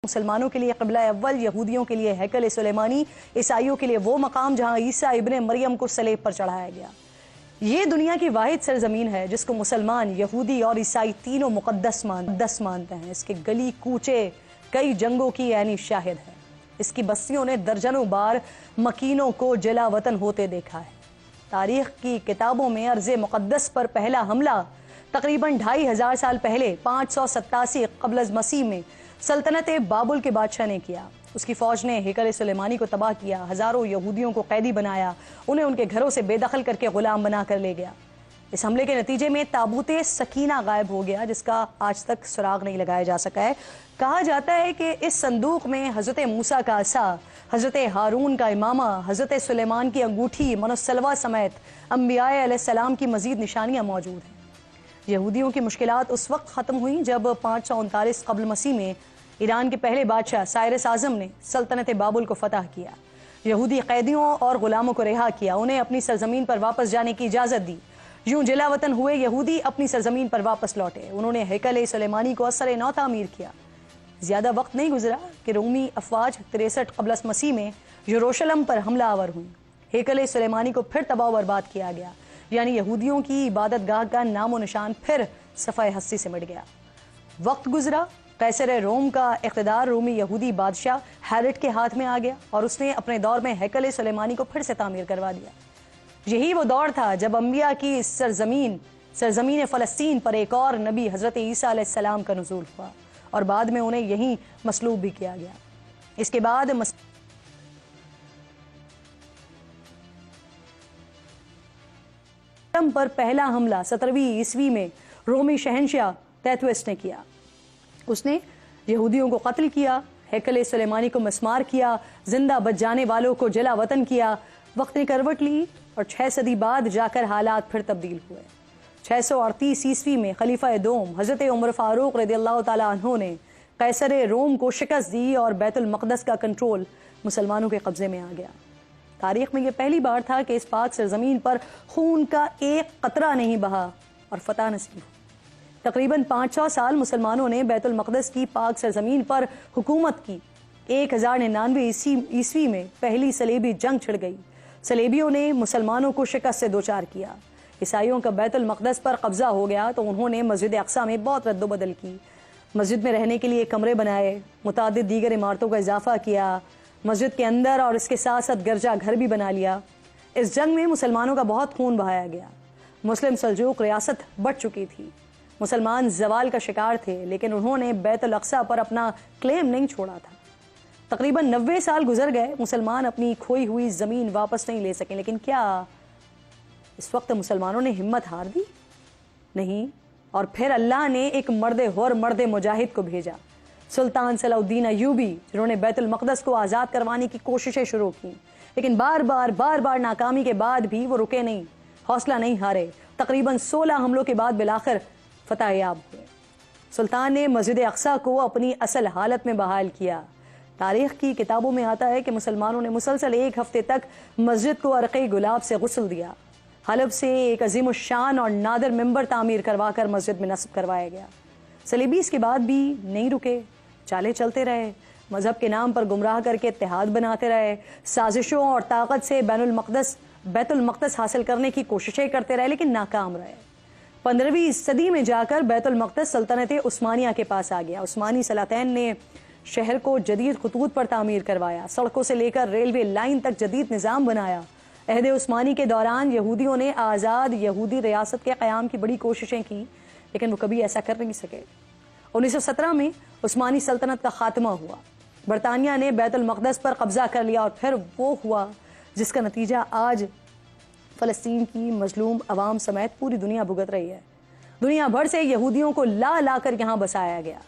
مسلمانوں کے لیے قبلہ اول، یہودیوں کے لیے ہیکل سلیمانی، عیسائیوں کے لیے وہ مقام جہاں عیسیٰ ابن مریم کو صلیب پر چڑھایا گیا۔ یہ دنیا کی واحد سرزمین ہے جس کو مسلمان، یہودی اور عیسائی تینوں مقدس مانتے ہیں۔ اس کے گلی کوچے کئی جنگوں کی عینی شاہد ہے۔ اس کی بستیوں نے درجنوں بار مکینوں کو جلا وطن ہوتے دیکھا ہے۔ تاریخ کی کتابوں میں ارض مقدس پر پہلا حملہ تقریباً 2500 سال پہلے 587 قبل از مسیح میں سلطنت بابل کے بادشاہ نے کیا۔ اس کی فوج نے ہیکل سلیمانی کو تباہ کیا، ہزاروں یہودیوں کو قیدی بنایا، انہیں ان کے گھروں سے بے دخل کر کے غلام بنا کر لے گیا۔ اس حملے کے نتیجے میں تابوت سکینہ غائب ہو گیا، جس کا آج تک سراغ نہیں لگایا جا سکا ہے۔ کہا جاتا ہے کہ اس صندوق میں حضرت موسیٰ کا عصا، حضرت ہارون کا امامہ، حضرت سلیمان کی انگوٹھی، منسلوہ سمیت انبیاء علیہ السلام کی مزید نشانیاں موجود ہیں۔ یہودیوں کی مشکلات اس وقت ختم ہوئیں جب 539 قبل مسیح میں ایران کے پہلے بادشاہ سائرس اعظم نے سلطنت بابل کو فتح کیا۔ یہودی قیدیوں اور غلاموں کو رہا کیا، انہیں اپنی سرزمین پر واپس جانے کی اجازت دی۔ یوں جلا وطن ہوئے یہودی اپنی سرزمین پر واپس لوٹے۔ انہوں نے ہیکل سلیمانی کو اثر نو تعمیر کیا۔ زیادہ وقت نہیں گزرا کہ رومی افواج 63 قبل مسیح میں یروشلم پر حملہ آور ہوئی۔ ہیکل سلیمانی کو پھر تباہ و برباد کیا گیا، یعنی یہودیوں کی عبادت گاہ کا نام و نشان پھر صفحہ ہستی سے مٹ گیا۔ وقت گزرا، قیصر روم کا اقتدار رومی یہودی بادشاہ ہیرڈ کے ہاتھ میں آ گیا اور اس نے اپنے دور میں ہیکل سلیمانی کو پھر سے تعمیر کروا دیا۔ یہی وہ دور تھا جب انبیاء کی سرزمین فلسطین پر ایک اور نبی حضرت عیسیٰ علیہ السلام کا نزول ہوا اور بعد میں انہیں یہیں مصلوب بھی کیا گیا۔ اس کے بعد پر پہلا حملہ 17ویں عیسوی میں رومی شہنشاہ تیتوس نے کیا۔ اس نے یہودیوں کو قتل کیا، ہیکل سلیمانی کو مسمار کیا، زندہ بچ جانے والوں کو جلا وطن کیا۔ وقت نے کروٹ لی اور 6 صدی بعد جا کر حالات پھر تبدیل ہوئے۔ 638 عیسوی میں خلیفہ دوم حضرت عمر فاروق رضی اللہ تعالیٰ عنہ نے قیصر روم کو شکست دی اور بیت المقدس کا کنٹرول مسلمانوں کے قبضے میں آ گیا۔ تاریخ میں یہ پہلی بار تھا کہ اس پاک سرزمین پر خون کا ایک قطرہ نہیں بہا اور فتح نصیب ہوئی۔ تقریباً 500 سال مسلمانوں نے بیت المقدس کی پاک سرزمین پر حکومت کی۔ 1099 عیسوی میں پہلی صلیبی جنگ چھڑ گئی۔ صلیبیوں نے مسلمانوں کو شکست سے دوچار کیا۔ عیسائیوں کا بیت المقدس پر قبضہ ہو گیا تو انہوں نے مسجد اقصیٰ میں بہت رد و بدل کی۔ مسجد میں رہنے کے لیے کمرے بنائے، متعدد دیگر عمارتوں کا اضافہ کیا، مسجد کے اندر اور اس کے ساتھ ساتھ گرجا گھر بھی بنا لیا۔ اس جنگ میں مسلمانوں کا بہت خون بہایا گیا۔ مسلم سلجوق ریاست بڑھ چکی تھی، مسلمان زوال کا شکار تھے، لیکن انہوں نے بیت الاقصیٰ پر اپنا کلیم نہیں چھوڑا تھا۔ تقریباً 90 سال گزر گئے، مسلمان اپنی کھوئی ہوئی زمین واپس نہیں لے سکیں، لیکن کیا اس وقت مسلمانوں نے ہمت ہار دی؟ نہیں، اور پھر اللہ نے ایک مرد مجاہد کو بھیجا، سلطان صلاح الدین ایوبی، جنہوں نے بیت المقدس کو آزاد کروانے کی کوششیں شروع کی، لیکن بار بار ناکامی کے بعد بھی وہ رکے نہیں، حوصلہ نہیں ہارے۔ تقریباً 16 حملوں کے بعد بالآخر فتح یاب ہوئے۔ سلطان نے مسجد اقصیٰ کو اپنی اصل حالت میں بحال کیا۔ تاریخ کی کتابوں میں آتا ہے کہ مسلمانوں نے مسلسل 1 ہفتے تک مسجد کو عرق گلاب سے غسل دیا۔ حلب سے ایک عظیم الشان اور نادر ممبر تعمیر کروا کر مسجد میں نصب کروایا گیا۔ صلیبی اس کے بعد بھی نہیں رکے، چالے چلتے رہے، مذہب کے نام پر گمراہ کر کے اتحاد بناتے رہے، سازشوں اور طاقت سے بیت المقدس حاصل کرنے کی کوششیں کرتے رہے، لیکن ناکام رہے۔ 15ویں صدی میں جا کر بیت المقدس سلطنت عثمانیہ کے پاس آ گیا۔ عثمانی سلاطین نے شہر کو جدید خطوط پر تعمیر کروایا، سڑکوں سے لے کر ریلوے لائن تک جدید نظام بنایا۔ عہد عثمانی کے دوران یہودیوں نے آزاد یہودی ریاست کے قیام کی بڑی کوششیں کی، لیکن وہ کبھی ایسا کر نہیں سکے۔ 1917 میں عثمانی سلطنت کا خاتمہ ہوا، برطانیہ نے بیت المقدس پر قبضہ کر لیا، اور پھر وہ ہوا جس کا نتیجہ آج فلسطین کی مظلوم عوام سمیت پوری دنیا بھگت رہی ہے۔ دنیا بھر سے یہودیوں کو لا کر یہاں بسایا گیا۔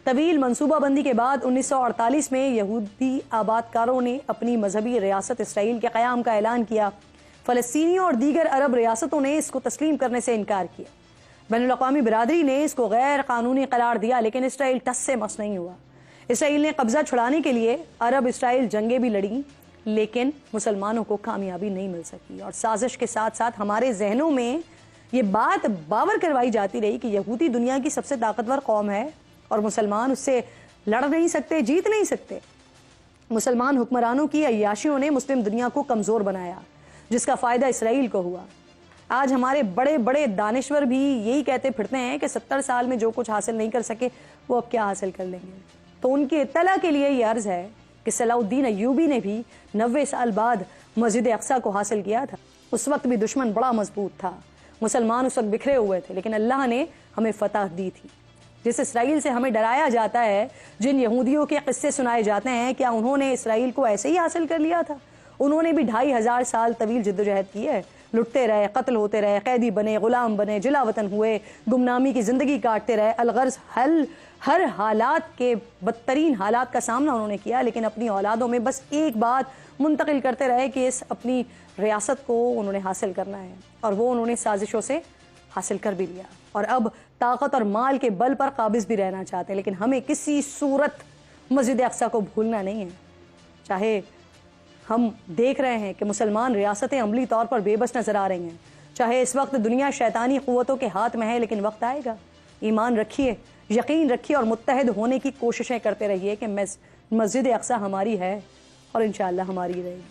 طویل منصوبہ بندی کے بعد 1948 میں یہودی آبادکاروں نے اپنی مذہبی ریاست اسرائیل کے قیام کا اعلان کیا۔ فلسطینیوں اور دیگر عرب ریاستوں نے اس کو تسلیم کرنے سے انکار کیا۔ بین الاقوامی برادری نے اس کو غیر قانونی قرار دیا، لیکن اسرائیل ٹس سے مس نہیں ہوا۔ اسرائیل نے قبضہ چھڑانے کے لیے عرب اسرائیل جنگیں بھی لڑیں، لیکن مسلمانوں کو کامیابی نہیں مل سکی، اور سازش کے ساتھ ساتھ ہمارے ذہنوں میں یہ بات باور کروائی جاتی رہی کہ یہودی دنیا کی سب سے طاقتور قوم ہے اور مسلمان اس سے لڑ نہیں سکتے، جیت نہیں سکتے۔ مسلمان حکمرانوں کی عیاشیوں نے مسلم دنیا کو کمزور بنایا، جس کا فائدہ اسرائیل کو ہوا۔ آج ہمارے بڑے بڑے دانشور بھی یہی کہتے پھرتے ہیں کہ 70 سال میں جو کچھ حاصل نہیں کر سکے وہ اب کیا حاصل کر لیں گے۔ تو ان کی اطلاع کے لیے یہ عرض ہے کہ صلاح الدین ایوبی نے بھی 90 سال بعد مسجد اقصیٰ کو حاصل کیا تھا۔ اس وقت بھی دشمن بڑا مضبوط تھا، مسلمان اس وقت بکھرے ہوئے تھے، لیکن اللہ نے ہمیں فتح دی تھی۔ جس اسرائیل سے ہمیں ڈرایا جاتا ہے، جن یہودیوں کے قصے سنائے جاتے ہیں، کیا انہوں نے اسرائیل کو ایسے ہی حاصل کر لیا تھا؟ انہوں نے بھی 2500 سال طویل جدوجہد کی ہے، لٹتے رہے، قتل ہوتے رہے، قیدی بنے، غلام بنے، جلا وطن ہوئے، گمنامی کی زندگی کاٹتے رہے۔ الغرض ہر حالات کے بدترین حالات کا سامنا انہوں نے کیا، لیکن اپنی اولادوں میں بس ایک بات منتقل کرتے رہے کہ اس اپنی ریاست کو انہوں نے حاصل کرنا ہے، اور وہ انہوں نے سازشوں سے حاصل کر بھی لیا، اور اب طاقت اور مال کے بل پر قابض بھی رہنا چاہتے ہیں۔ لیکن ہمیں کسی صورت مسجد اقصیٰ کو بھولنا نہیں ہے۔ چاہے ہم دیکھ رہے ہیں کہ مسلمان ریاستیں عملی طور پر بے بس نظر آ رہی ہیں، چاہے اس وقت دنیا شیطانی قوتوں کے ہاتھ میں ہے، لیکن وقت آئے گا۔ ایمان رکھیے، یقین رکھیے، اور متحد ہونے کی کوششیں کرتے رہیے کہ مسجد اقصیٰ ہماری ہے اور انشاءاللہ ہماری رہے گی۔